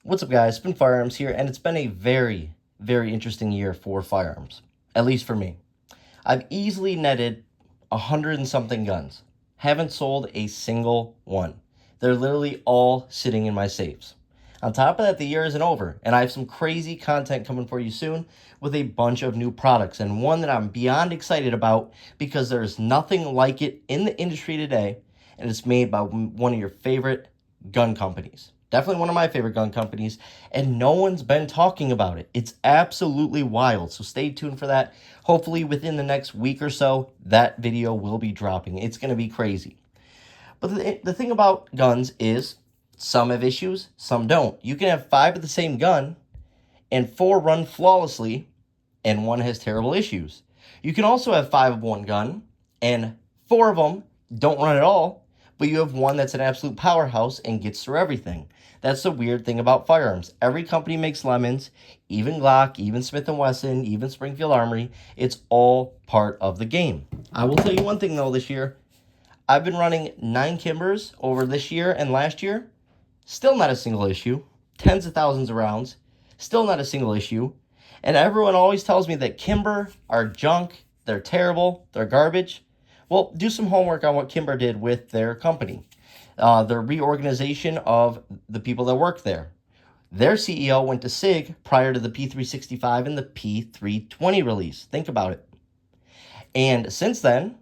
What's up, guys? Spin Firearms here, and it's been a very, very interesting year for firearms, at least for me. I've easily netted 100 and something guns. Haven't sold a single one. They're literally all sitting in my safes. On top of that, the year isn't over, and I have some crazy content coming for you soon with a bunch of new products, and one that I'm beyond excited about because there's nothing like it in the industry today, and it's made by one of your favorite gun companies. Definitely one of my favorite gun companies, and no one's been talking about it. It's absolutely wild, so stay tuned for that. Hopefully within the next week or so, that video will be dropping. It's going to be crazy. But the thing about guns is some have issues, some don't. You can have 5 of the same gun, and 4 run flawlessly, and 1 has terrible issues. You can also have 5 of one gun, and 4 of them don't run at all, but you have 1 that's an absolute powerhouse and gets through everything. That's the weird thing about firearms. Every company makes lemons, even Glock, even Smith & Wesson, even Springfield Armory. It's all part of the game. I will tell you one thing, though, this year. I've been running 9 Kimbers over this year and last year. Still not a single issue. Tens of thousands of rounds. Still not a single issue. And everyone always tells me that Kimber are junk, they're terrible, they're garbage. Well, do some homework on what Kimber did with their company. The reorganization of the people that work there. Their CEO went to SIG prior to the P365 and the P320 release. Think about it. And since then,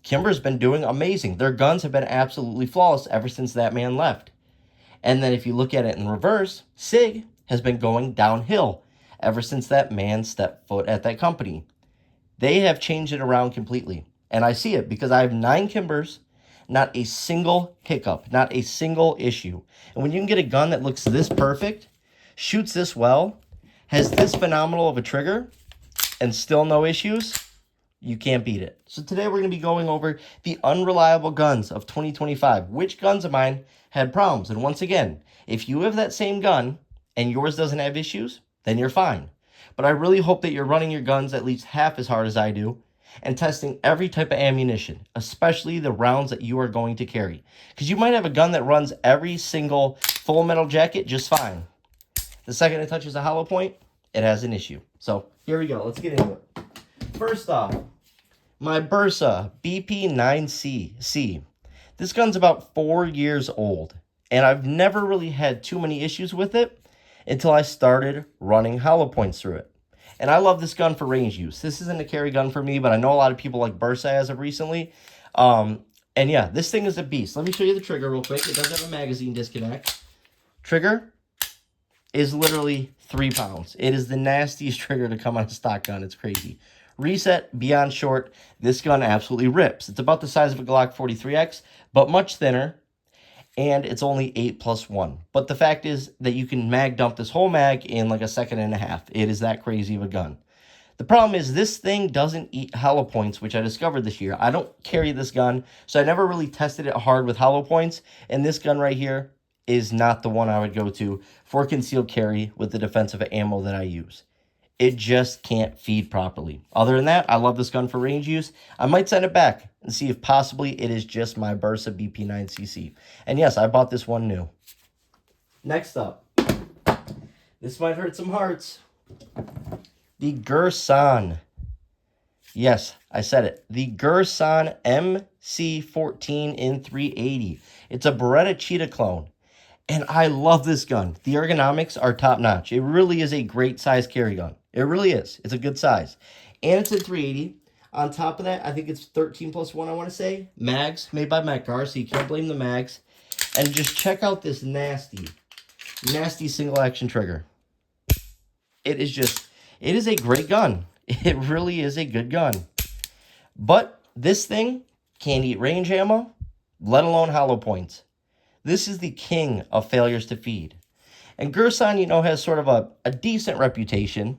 Kimber's been doing amazing. Their guns have been absolutely flawless ever since that man left. And then if you look at it in reverse, SIG has been going downhill ever since that man stepped foot at that company. They have changed it around completely. And I see it because I have 9 Kimbers, not a single hiccup, not a single issue. And when you can get a gun that looks this perfect, shoots this well, has this phenomenal of a trigger, and still no issues, you can't beat it. So today we're going to be going over the unreliable guns of 2025. Which guns of mine had problems? And once again, if you have that same gun and yours doesn't have issues, then you're fine. But I really hope that you're running your guns at least half as hard as I do and testing every type of ammunition, especially the rounds that you are going to carry. Because you might have a gun that runs every single full metal jacket just fine. The second it touches a hollow point, it has an issue. So here we go. Let's get into it. First off, my Bersa BP9C. This gun's about 4 years old, and I've never really had too many issues with it until I started running hollow points through it. And I love this gun for range use. This isn't a carry gun for me, but I know a lot of people like Bersa as of recently. And yeah, this thing is a beast. Let me show you the trigger real quick. It does have a magazine disconnect. Trigger is literally 3 pounds. It is the nastiest trigger to come on a stock gun. It's crazy. Reset, beyond short. This gun absolutely rips. It's about the size of a Glock 43X, but much thinner. And it's only 8+1. But the fact is that you can mag dump this whole mag in like a second and a half. It is that crazy of a gun. The problem is this thing doesn't eat hollow points, which I discovered this year. I don't carry this gun, so I never really tested it hard with hollow points. And this gun right here is not the one I would go to for concealed carry with the defensive ammo that I use. It just can't feed properly. Other than that, I love this gun for range use. I might send it back and see if possibly it is just my Bersa BP9CC. And yes, I bought this one new. Next up, this might hurt some hearts. The Girsan. Yes, I said it. The Girsan MC14 in 380. It's a Beretta Cheetah clone. And I love this gun. The ergonomics are top notch. It really is a great size carry gun. It really is. It's a good size. And it's in 380. On top of that, I think it's 13+1, I want to say. Mags made by Metcar, so you can't blame the mags. And just check out this nasty single action trigger. It is a great gun. It really is a good gun. But this thing can't eat range ammo, let alone hollow points. This is the king of failures to feed. And Girsan, has sort of a decent reputation.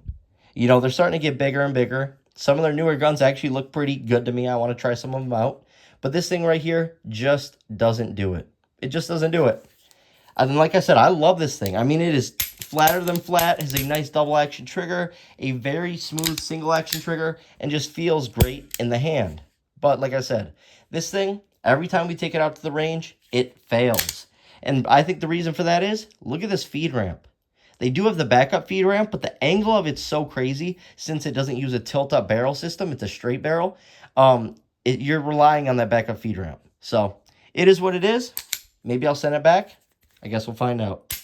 They're starting to get bigger and bigger. Some of their newer guns actually look pretty good to me. I want to try some of them out. But this thing right here just doesn't do it. It just doesn't do it. And like I said, I love this thing. I mean, it is flatter than flat, has a nice double action trigger, a very smooth single action trigger, and just feels great in the hand. But like I said, this thing, every time we take it out to the range, it fails. And I think the reason for that is, look at this feed ramp. They do have the backup feed ramp, but the angle of it's so crazy since it doesn't use a tilt-up barrel system. It's a straight barrel. You're relying on that backup feed ramp. So it is what it is. Maybe I'll send it back. I guess we'll find out.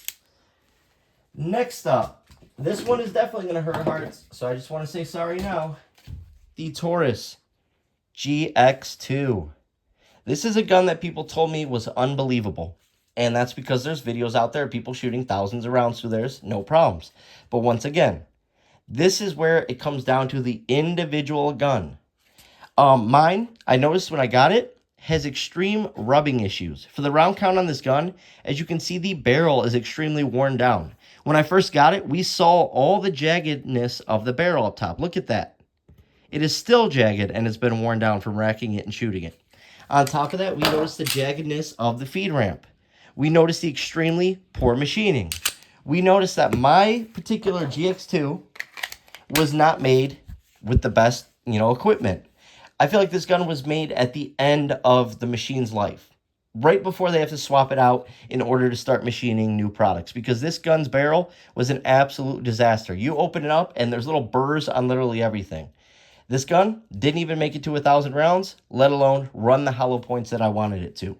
Next up, this one is definitely going to hurt hearts, so I just want to say sorry now. The Taurus GX2. This is a gun that people told me was unbelievable. And that's because there's videos out there of people shooting thousands of rounds through theirs, no problems. But once again, this is where it comes down to the individual gun. Mine, I noticed when I got it, has extreme rubbing issues. For the round count on this gun, as you can see, the barrel is extremely worn down. When I first got it, we saw all the jaggedness of the barrel up top. Look at that. It is still jagged and it's been worn down from racking it and shooting it. On top of that, we noticed the jaggedness of the feed ramp. We noticed the extremely poor machining. We noticed that my particular GX2 was not made with the best, equipment. I feel like this gun was made at the end of the machine's life, right before they have to swap it out in order to start machining new products, because this gun's barrel was an absolute disaster. You open it up and there's little burrs on literally everything. This gun didn't even make it to 1,000 rounds, let alone run the hollow points that I wanted it to.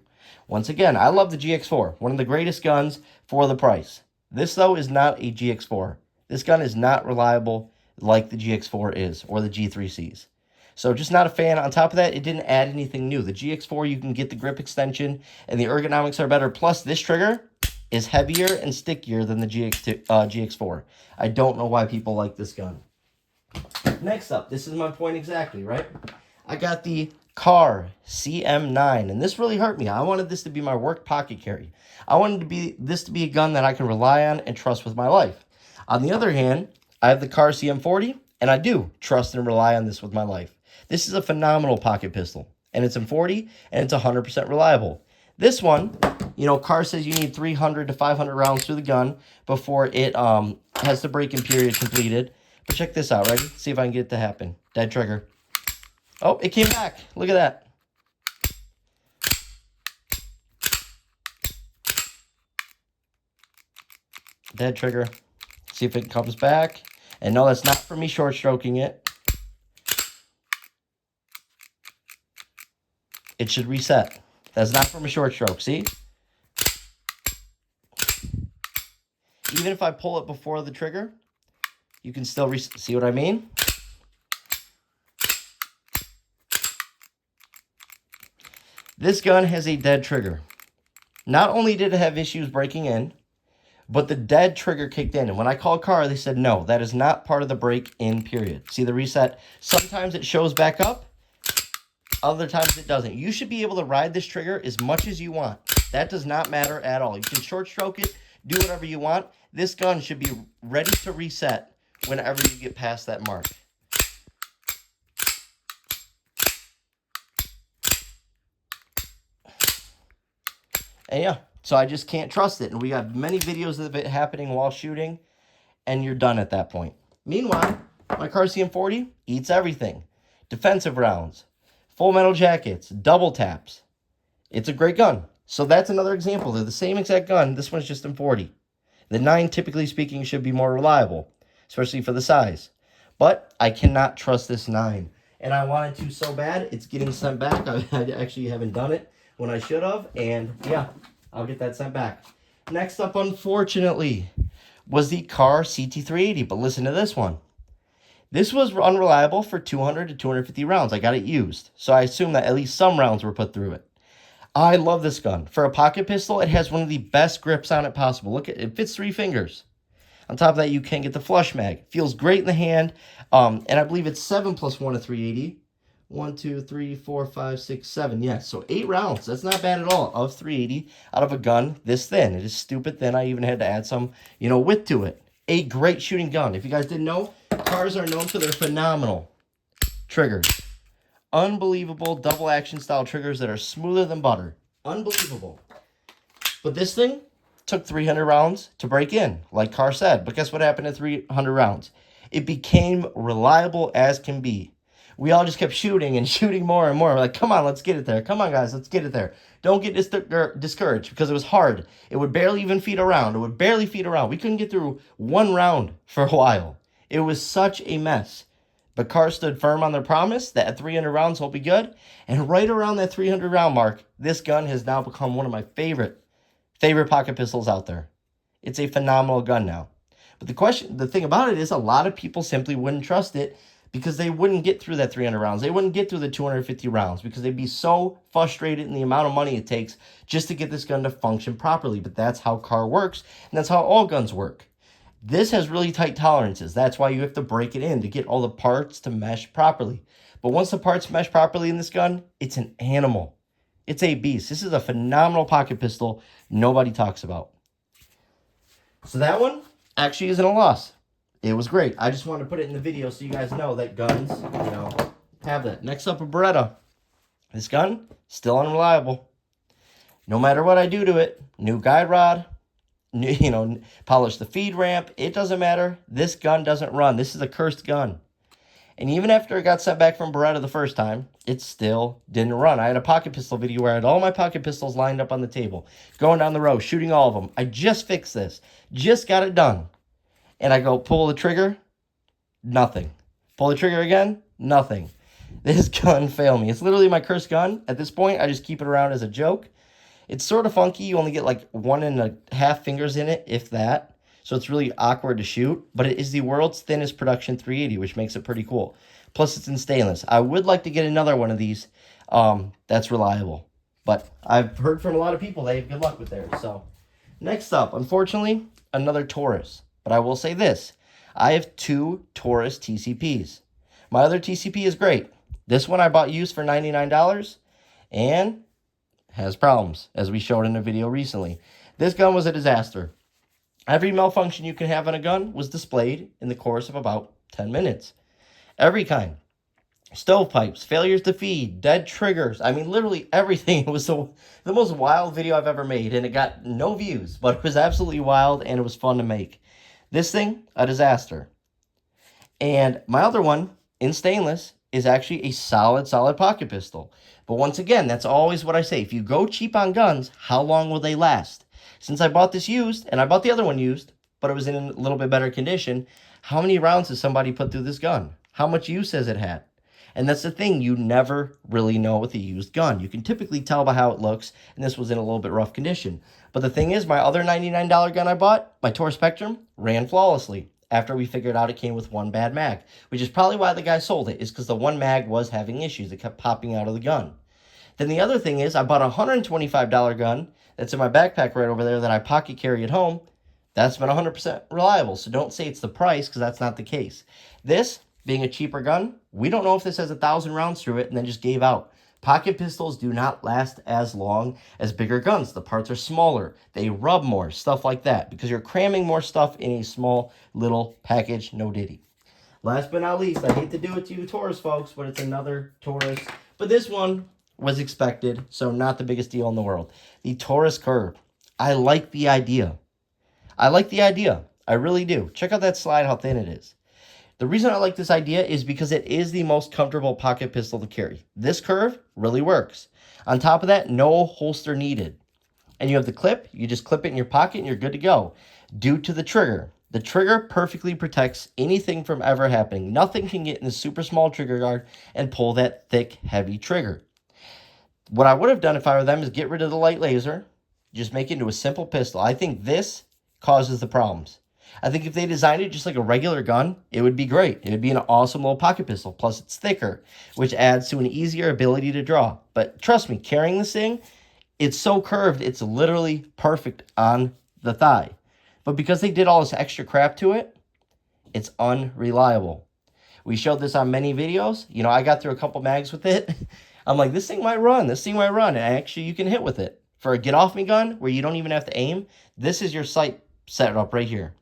Once again, I love the GX4, one of the greatest guns for the price. This, though, is not a GX4. This gun is not reliable like the GX4 is, or the G3Cs. So just not a fan. On top of that, it didn't add anything new. The GX4, you can get the grip extension, and the ergonomics are better. Plus, this trigger is heavier and stickier than the GX4. I don't know why people like this gun. Next up, this is my point exactly, right? I got the Car CM9, and this really hurt me. I wanted this to be my work pocket carry. I wanted this to be a gun that I can rely on and trust with my life. On the other hand, I have the Car CM40, and I do trust and rely on this with my life. This is a phenomenal pocket pistol, and it's in 40, and it's 100% reliable. This one, Car says you need 300 to 500 rounds through the gun before it has the break-in period completed. But check this out, ready? See if I can get it to happen. Dead trigger. Oh, it came back. Look at that. Dead trigger. See if it comes back. And no, that's not for me short stroking it. It should reset. That's not from a short stroke, see? Even if I pull it before the trigger, you can still see what I mean? This gun has a dead trigger. Not only did it have issues breaking in, but the dead trigger kicked in. And when I called Car, they said, no, that is not part of the break-in period. See the reset? Sometimes it shows back up. Other times it doesn't. You should be able to ride this trigger as much as you want. That does not matter at all. You can short stroke it, do whatever you want. This gun should be ready to reset whenever you get past that mark. And yeah, so I just can't trust it. And we got many videos of it happening while shooting, and you're done at that point. Meanwhile, my Car CM40 eats everything. Defensive rounds, full metal jackets, double taps. It's a great gun. So that's another example. They're the same exact gun. This one's just in 40. The 9, typically speaking, should be more reliable, especially for the size. But I cannot trust this 9. And I wanted to so bad, it's getting sent back. I actually haven't done it when I should have. And yeah, I'll get that sent back. Next up, unfortunately, was the Car CT380. But listen to this one. This was unreliable for 200 to 250 rounds. I got it used. So I assume that at least some rounds were put through it. I love this gun. For a pocket pistol, it has one of the best grips on it possible. Look, it fits 3 fingers. On top of that, you can get the flush mag. Feels great in the hand. And I believe it's 7 plus 1 to 380. 1, 2, 3, 4, 5, 6, 7. Yeah, so 8 rounds. That's not bad at all of 380 out of a gun this thin. It is stupid thin. I even had to add some, width to it. A great shooting gun. If you guys didn't know, Cars are known for their phenomenal triggers. Unbelievable double action style triggers that are smoother than butter. Unbelievable. But this thing took 300 rounds to break in, like Car said. But guess what happened at 300 rounds? It became reliable as can be. we all just kept shooting and shooting more and more. We're like, come on, let's get it there. Come on, guys, let's get it there. Don't get discouraged because it was hard. It would barely even feed around. It would barely feed around. We couldn't get through one round for a while. It was such a mess. But Carr stood firm on their promise that at 300 rounds he'll be good. And right around that 300 round mark, this gun has now become one of my favorite pocket pistols out there. It's a phenomenal gun now. But the thing about it is a lot of people simply wouldn't trust it because they wouldn't get through that 300 rounds. They wouldn't get through the 250 rounds because they'd be so frustrated in the amount of money it takes just to get this gun to function properly. But that's how Carr works, and that's how all guns work. This has really tight tolerances. That's why you have to break it in to get all the parts to mesh properly. But once the parts mesh properly in this gun, it's an animal. It's a beast. This is a phenomenal pocket pistol nobody talks about. So that one actually isn't a loss. It was great. I just wanted to put it in the video so you guys know that guns, have that. Next up, a Beretta. This gun, still unreliable. No matter what I do to it, new guide rod, polish the feed ramp, it doesn't matter. This gun doesn't run. This is a cursed gun. And even after it got sent back from Beretta the first time, it still didn't run. I had a pocket pistol video where I had all my pocket pistols lined up on the table, going down the row, shooting all of them. I just fixed this. Just got it done. And I go, pull the trigger, nothing. Pull the trigger again, nothing. This gun failed me. It's literally my cursed gun. At this point, I just keep it around as a joke. It's sort of funky. You only get like 1.5 fingers in it, if that. So it's really awkward to shoot. But it is the world's thinnest production 380, which makes it pretty cool. Plus, it's in stainless. I would like to get another one of these that's reliable. But I've heard from a lot of people they have good luck with theirs. So next up, unfortunately, another Taurus. But I will say this. I have 2 Taurus TCPs. My other TCP is great. This one I bought used for $99 and has problems, as we showed in a video recently. This gun was a disaster. Every malfunction you can have on a gun was displayed in the course of about 10 minutes. Every kind. Stovepipes, failures to feed, dead triggers. I mean, literally everything. It was the most wild video I've ever made, and it got no views, but it was absolutely wild, and it was fun to make. This thing, a disaster. And my other one, in stainless, is actually a solid pocket pistol. But once again, that's always what I say. If you go cheap on guns, how long will they last? Since I bought this used, and I bought the other one used, but it was in a little bit better condition, how many rounds has somebody put through this gun? How much use has it had? And that's the thing, you never really know with a used gun. You can typically tell by how it looks, and this was in a little bit rough condition. But the thing is, my other $99 gun I bought, my Taurus Spectrum, ran flawlessly after we figured out it came with one bad mag, which is probably why the guy sold it, is because the one mag was having issues. It kept popping out of the gun. Then the other thing is, I bought a $125 gun that's in my backpack right over there that I pocket carry at home. That's been 100% reliable, so don't say it's the price, because that's not the case. This, being a cheaper gun, we don't know if this has 1,000 rounds through it and then just gave out. Pocket pistols do not last as long as bigger guns. The parts are smaller. They rub more, stuff like that, because you're cramming more stuff in a small little package, no diddy. Last but not least, I hate to do it to you Taurus folks, but it's another Taurus. But this one was expected, so not the biggest deal in the world. The Taurus Curve. I like the idea. I really do. Check out that slide, how thin it is. The reason I like this idea is because it is the most comfortable pocket pistol to carry. This curve really works. On top of that, no holster needed. And you have the clip, you just clip it in your pocket and you're good to go. Due to the trigger. The trigger perfectly protects anything from ever happening. Nothing can get in the super small trigger guard and pull that thick, heavy trigger. What I would have done if I were them is get rid of the light laser, just make it into a simple pistol. I think this causes the problems. I think if they designed it just like a regular gun, it would be great. It would be an awesome little pocket pistol. Plus, it's thicker, which adds to an easier ability to draw. But trust me, carrying this thing, it's so curved, it's literally perfect on the thigh. But because they did all this extra crap to it, it's unreliable. We showed this on many videos. I got through a couple mags with it. I'm like, this thing might run. And actually, you can hit with it. For a get-off-me gun, where you don't even have to aim, this is your sight set up right here.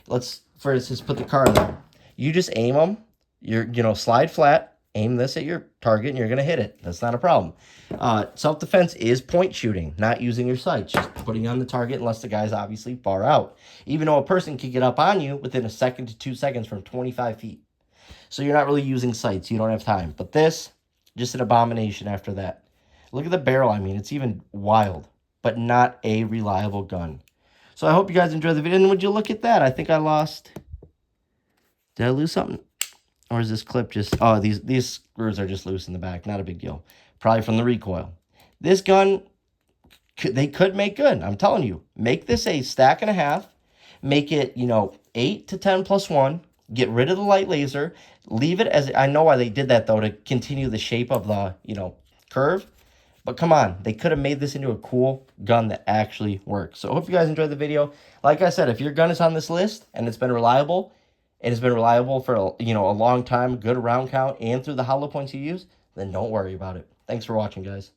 Let's, for instance, put the car there. You just aim them, slide flat, aim this at your target, and you're going to hit it. That's not a problem. Self-defense is point shooting, not using your sights, just putting on the target unless the guy's obviously far out. Even though a person can get up on you within a second to 2 seconds from 25 feet. So you're not really using sights. You don't have time. But this, just an abomination after that. Look at the barrel. I mean, it's even wild, but not a reliable gun. So I hope you guys enjoyed the video. And would you look at that? I think I lost. Did I lose something? Or is this clip just... Oh, these screws are just loose in the back. Not a big deal. Probably from the recoil. This gun, they could make good. I'm telling you. Make this a stack and a half. Make it, 8 to 10 plus 1. Get rid of the light laser. Leave it as... I know why they did that, though, to continue the shape of the, curve. But come on, they could have made this into a cool gun that actually works. So I hope you guys enjoyed the video. Like I said, if your gun is on this list and it's been reliable, for a long time, good round count, and through the hollow points you use, then don't worry about it. Thanks for watching, guys.